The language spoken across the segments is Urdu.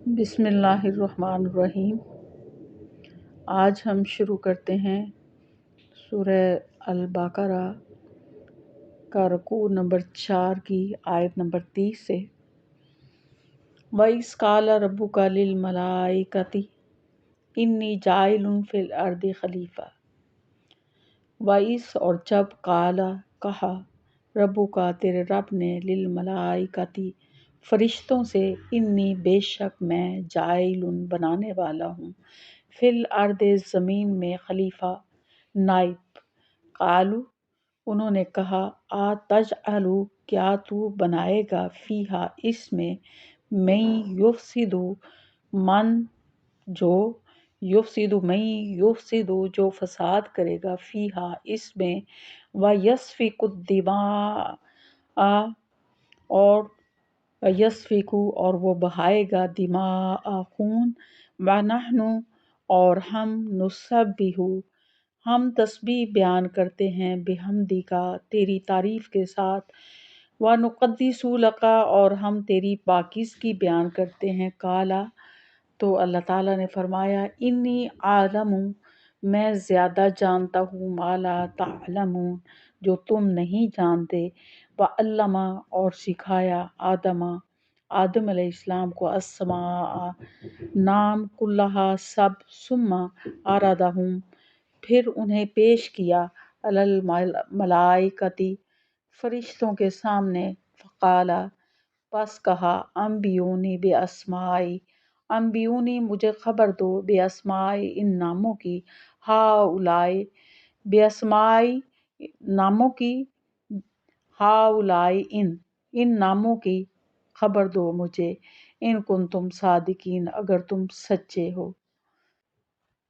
بسم اللہ الرحمن الرحیم۔ آج ہم شروع کرتے ہیں سورہ البقرہ کا رکوع نمبر 4 کی آیت نمبر 30 سے۔ وَإِذْ قَالَ رَبُّكَ لِلْمَلَائِكَةِ إِنِّي جَاعِلٌ فِي الْأَرْضِ خلیفہ۔ وَإِذْ اور جب قَالَ کہا ربُّکَ تیرے رب نے للملائکتی فرشتوں سے انی بے شک میں جاعل بنانے والا ہوں فی الارض زمین میں خلیفہ نائب۔ قالو انہوں نے کہا تجعل کیا تو بنائے گا فیہا اس میں من یفسد من جو یفسد من یفسد جو فساد کرے گا فیہا اس میں ویسفک الدماء اور یسفکو اور وہ بہائے گا دماء خون ونحن اور ہم نسبح ہم تسبیح بیان کرتے ہیں بحمدی کا تیری تعریف کے ساتھ ونقدس لک اور ہم تیری پاکیزگی بیان کرتے ہیں۔ قالا تو اللہ تعالیٰ نے فرمایا انی عالم میں زیادہ جانتا ہوں ما لا تعلمون جو تم نہیں جانتے۔ وعلم اور سکھایا آدم علیہ السلام کو السماء نام کلہا سب ثم عرضہم پھر انہیں پیش کیا علی الملائکتی فرشتوں کے سامنے فقال پس کہا انبئونی باسماء انبئونی مجھے خبر دو باسماء ان ناموں کی ہؤلاء باسماء ناموں کی ہؤلاء ان ناموں کی خبر دو مجھے ان کنتم صادقین اگر تم سچے ہو۔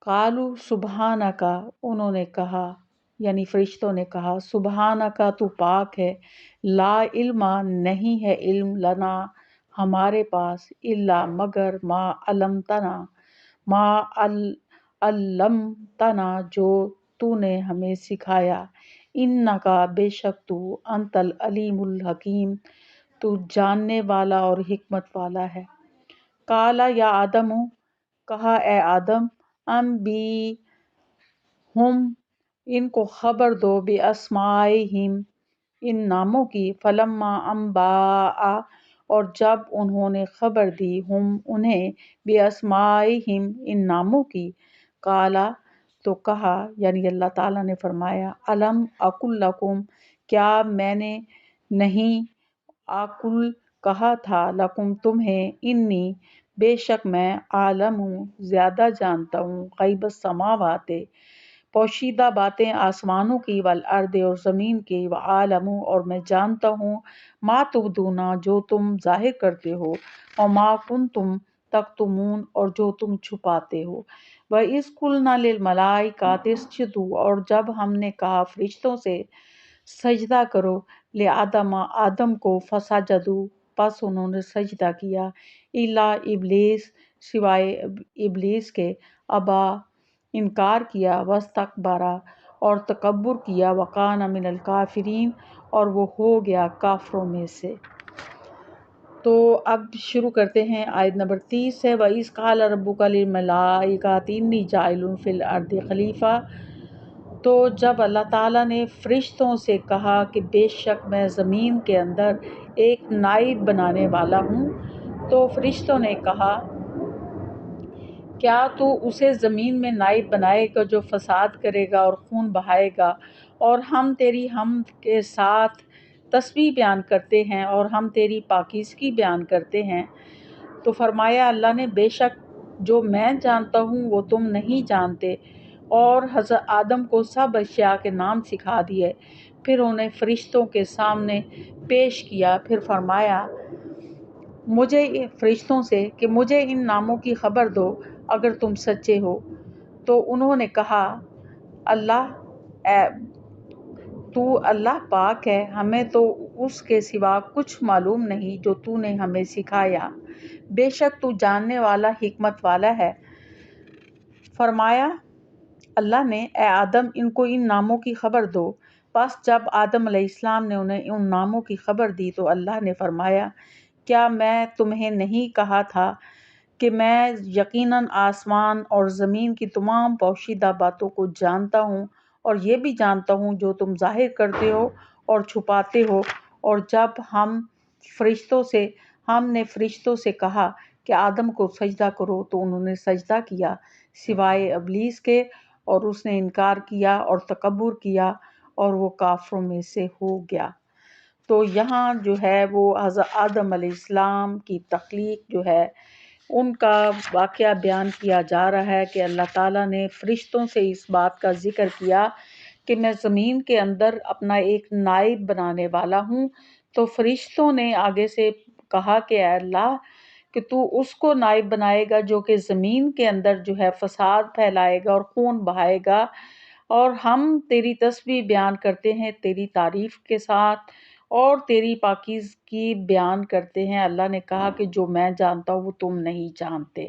قالوا سبحانک انہوں نے کہا یعنی فرشتوں نے کہا سبحانک تو پاک ہے لا علم نہیں ہے علم لنا ہمارے پاس الا مگر ما علمتنا جو تو نے ہمیں سکھایا انک بے شک تو انت العلیم الحکیم تو جاننے والا اور حکمت والا ہے۔ قال یا آدم کہا اے آدم انبئہم ان کو خبر دو باسمائہم ان ناموں کی فلما انبأ اور جب انہوں نے خبر دی ہم انہیں باسمائہم ان ناموں کی قال تو کہا یعنی اللہ تعالیٰ نے فرمایا الم اقل لکم کیا میں نے نہیں اقل کہا تھا لکم تمہیں انی بے شک میں عالم زیادہ جانتا ہوں غیب السماوات پوشیدہ باتیں آسمانوں کی والارض اور زمین کی وعالم اور میں جانتا ہوں ما تبدون جو تم ظاہر کرتے ہو وما کنتم تکتمون اور جو تم چھپاتے ہو۔ وَإِذْ قُلْنَا لِلْمَلَائِكَةِ اسْجُدُوا اور جب ہم نے کہا فرشتوں سے سجدہ کرو لآدم آدم کو فسجدوا پس انہوں نے سجدہ کیا الا ابلیس سوائے ابلیس کے ابا انکار کیا واستکبر اور تکبر کیا وکان من الکافرین اور وہ ہو گیا کافروں میں سے۔ تو اب شروع کرتے ہیں آیت نمبر 30 سے وَإِذْ قَالَ رَبُّكَ لِلْمَلَائِكَةِ إِنِّي جَاعِلٌ فِي الْأَرْضِ خلیفہ تو جب اللہ تعالیٰ نے فرشتوں سے کہا کہ بے شک میں زمین کے اندر ایک نائب بنانے والا ہوں تو فرشتوں نے کہا کیا تو اسے زمین میں نائب بنائے گا جو فساد کرے گا اور خون بہائے گا اور ہم تیری حمد کے ساتھ تسبیح بیان کرتے ہیں اور ہم تیری پاکیزگی بیان کرتے ہیں۔ تو فرمایا اللہ نے بے شک جو میں جانتا ہوں وہ تم نہیں جانتے اور حضرت آدم کو سب اشیاء کے نام سکھا دیے پھر انہیں فرشتوں کے سامنے پیش کیا پھر فرمایا مجھے فرشتوں سے کہ مجھے ان ناموں کی خبر دو اگر تم سچے ہو۔ تو انہوں نے کہا تو اللہ پاک ہے ہمیں تو اس کے سوا کچھ معلوم نہیں جو تو نے ہمیں سکھایا بے شک تو جاننے والا حکمت والا ہے۔ فرمایا اللہ نے اے آدم ان کو ان ناموں کی خبر دو پس جب آدم علیہ السلام نے انہیں ان ناموں کی خبر دی تو اللہ نے فرمایا کیا میں تمہیں نہیں کہا تھا کہ میں یقیناً آسمان اور زمین کی تمام پوشیدہ باتوں کو جانتا ہوں، اور یہ بھی جانتا ہوں جو تم ظاہر کرتے ہو اور چھپاتے ہو۔ اور جب ہم نے فرشتوں سے کہا کہ آدم کو سجدہ کرو تو انہوں نے سجدہ کیا سوائے ابلیس کے، اور اس نے انکار کیا اور تکبر کیا اور وہ کافروں میں سے ہو گیا۔ تو یہاں جو ہے وہ حضرت آدم علیہ السلام کی تخلیق جو ہے ان کا واقعہ بیان کیا جا رہا ہے کہ اللہ تعالیٰ نے فرشتوں سے اس بات کا ذکر کیا کہ میں زمین کے اندر اپنا ایک نائب بنانے والا ہوں۔ تو فرشتوں نے آگے سے کہا کہ اے اللہ کہ تو اس کو نائب بنائے گا جو کہ زمین کے اندر جو ہے فساد پھیلائے گا اور خون بہائے گا، اور ہم تیری تسبیح بیان کرتے ہیں تیری تعریف کے ساتھ اور تیری پاکیزگی بیان کرتے ہیں۔ اللہ نے کہا کہ جو میں جانتا ہوں وہ تم نہیں جانتے۔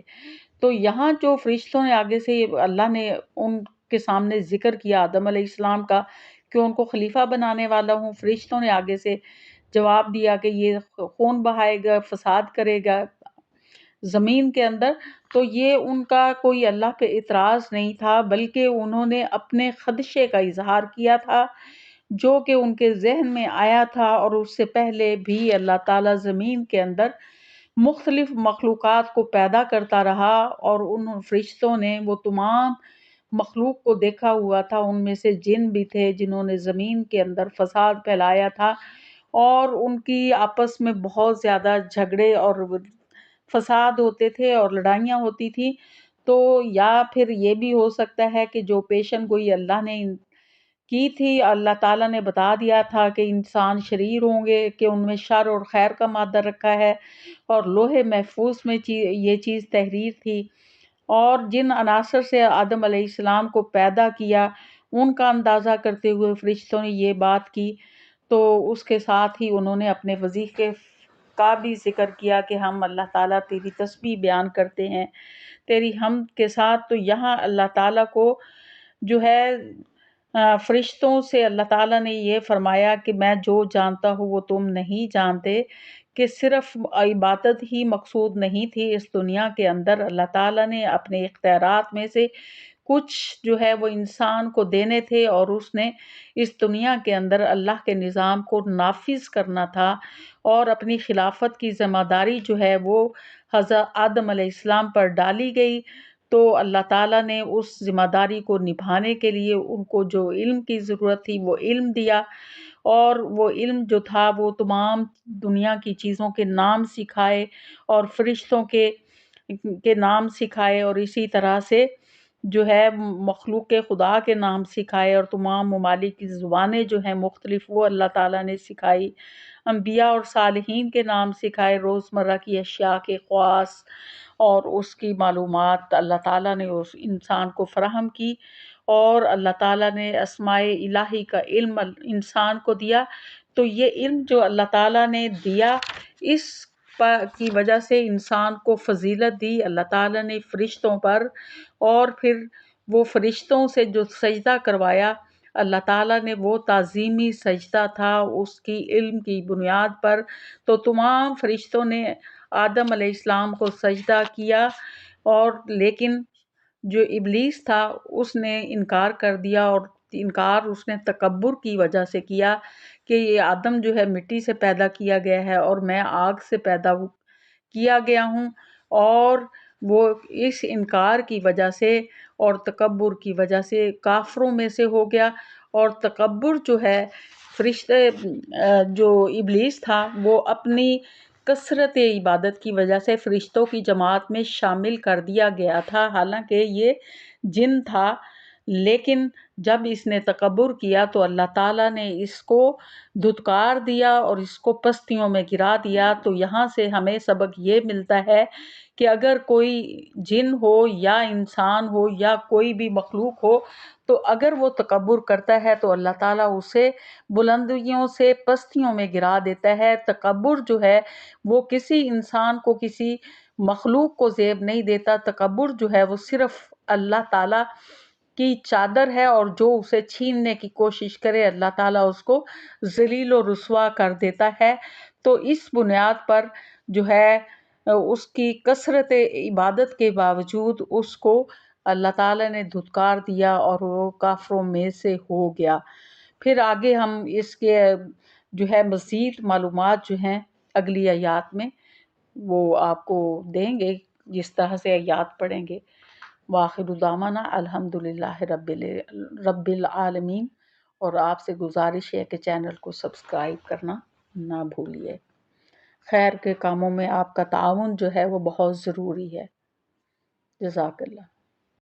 تو یہاں جو فرشتوں نے آگے سے اللہ نے ان کے سامنے ذکر کیا آدم علیہ السلام کا کہ ان کو خلیفہ بنانے والا ہوں، فرشتوں نے آگے سے جواب دیا کہ یہ خون بہائے گا، فساد کرے گا زمین کے اندر۔ تو یہ ان کا کوئی اللہ پہ اعتراض نہیں تھا، بلکہ انہوں نے اپنے خدشے کا اظہار کیا تھا جو کہ ان کے ذہن میں آیا تھا، اور اس سے پہلے بھی اللہ تعالیٰ زمین کے اندر مختلف مخلوقات کو پیدا کرتا رہا، اور ان فرشتوں نے وہ تمام مخلوق کو دیکھا ہوا تھا۔ ان میں سے جن بھی تھے جنہوں نے زمین کے اندر فساد پھیلایا تھا، اور ان کی آپس میں بہت زیادہ جھگڑے اور فساد ہوتے تھے اور لڑائیاں ہوتی تھی۔ تو یا پھر یہ بھی ہو سکتا ہے کہ جو پیشن گوئی اللہ نے کی تھی، اللہ تعالیٰ نے بتا دیا تھا کہ انسان شریر ہوں گے، کہ ان میں شر اور خیر کا مادہ رکھا ہے، اور لوح محفوظ میں یہ چیز تحریر تھی۔ اور جن عناصر سے آدم علیہ السلام کو پیدا کیا ان کا اندازہ کرتے ہوئے فرشتوں نے یہ بات کی، تو اس کے ساتھ ہی انہوں نے اپنے وظیفے کا بھی ذکر کیا کہ ہم اللہ تعالیٰ تیری تسبیح بیان کرتے ہیں تیری حمد کے ساتھ۔ تو یہاں اللہ تعالیٰ کو جو ہے فرشتوں سے اللہ تعالیٰ نے یہ فرمایا کہ میں جو جانتا ہوں وہ تم نہیں جانتے، کہ صرف عبادت ہی مقصود نہیں تھی اس دنیا کے اندر۔ اللہ تعالیٰ نے اپنے اختیارات میں سے کچھ جو ہے وہ انسان کو دینے تھے، اور اس نے اس دنیا کے اندر اللہ کے نظام کو نافذ کرنا تھا، اور اپنی خلافت کی ذمہ داری جو ہے وہ حضرت آدم علیہ السلام پر ڈالی گئی۔ تو اللہ تعالیٰ نے اس ذمہ داری کو نبھانے کے لیے ان کو جو علم کی ضرورت تھی وہ علم دیا، اور وہ علم جو تھا وہ تمام دنیا کی چیزوں کے نام سکھائے، اور فرشتوں کے نام سکھائے، اور اسی طرح سے جو ہے مخلوق خدا کے نام سکھائے، اور تمام ممالک کی زبانیں جو ہیں مختلف وہ اللہ تعالیٰ نے سکھائی، انبیاء اور صالحین کے نام سکھائے، روزمرہ کی اشیاء کے خواص اور اس کی معلومات اللہ تعالیٰ نے اس انسان کو فراہم کی، اور اللہ تعالیٰ نے اسماء الہی کا علم انسان کو دیا۔ تو یہ علم جو اللہ تعالیٰ نے دیا اس کی وجہ سے انسان کو فضیلت دی اللہ تعالیٰ نے فرشتوں پر، اور پھر وہ فرشتوں سے جو سجدہ کروایا اللہ تعالیٰ نے وہ تعظیمی سجدہ تھا اس کی علم کی بنیاد پر۔ تو تمام فرشتوں نے آدم علیہ السلام کو سجدہ کیا، اور لیکن جو ابلیس تھا اس نے انکار کر دیا، اور انکار اس نے تکبر کی وجہ سے کیا کہ یہ آدم جو ہے مٹی سے پیدا کیا گیا ہے اور میں آگ سے پیدا کیا گیا ہوں، اور وہ اس انکار کی وجہ سے اور تکبر کی وجہ سے کافروں میں سے ہو گیا۔ اور تکبر جو ہے فرشتے جو ابلیس تھا وہ اپنی کثرت عبادت کی وجہ سے فرشتوں کی جماعت میں شامل کر دیا گیا تھا، حالانکہ یہ جن تھا، لیکن جب اس نے تکبر کیا تو اللہ تعالیٰ نے اس کو دھتکار دیا اور اس کو پستیوں میں گرا دیا۔ تو یہاں سے ہمیں سبق یہ ملتا ہے کہ اگر کوئی جن ہو یا انسان ہو یا کوئی بھی مخلوق ہو، تو اگر وہ تکبر کرتا ہے تو اللہ تعالیٰ اسے بلندیوں سے پستیوں میں گرا دیتا ہے۔ تکبر جو ہے وہ کسی انسان کو کسی مخلوق کو زیب نہیں دیتا، تکبر جو ہے وہ صرف اللہ تعالیٰ کی چادر ہے، اور جو اسے چھیننے کی کوشش کرے اللہ تعالیٰ اس کو ذلیل و رسوا کر دیتا ہے۔ تو اس بنیاد پر جو ہے اس کی کثرت عبادت کے باوجود اس کو اللہ تعالیٰ نے دھتکار دیا اور وہ کافروں میں سے ہو گیا۔ پھر آگے ہم اس کے جو ہے مزید معلومات جو ہیں اگلی آیات میں وہ آپ کو دیں گے، جس طرح سے آیات پڑھیں گے۔ وآخر دعوانا الحمدللہ رب العالمین، اور آپ سے گزارش ہے کہ چینل کو سبسکرائب کرنا نہ بھولیے۔ خیر کے کاموں میں آپ کا تعاون جو ہے وہ بہت ضروری ہے۔ جزاک اللہ۔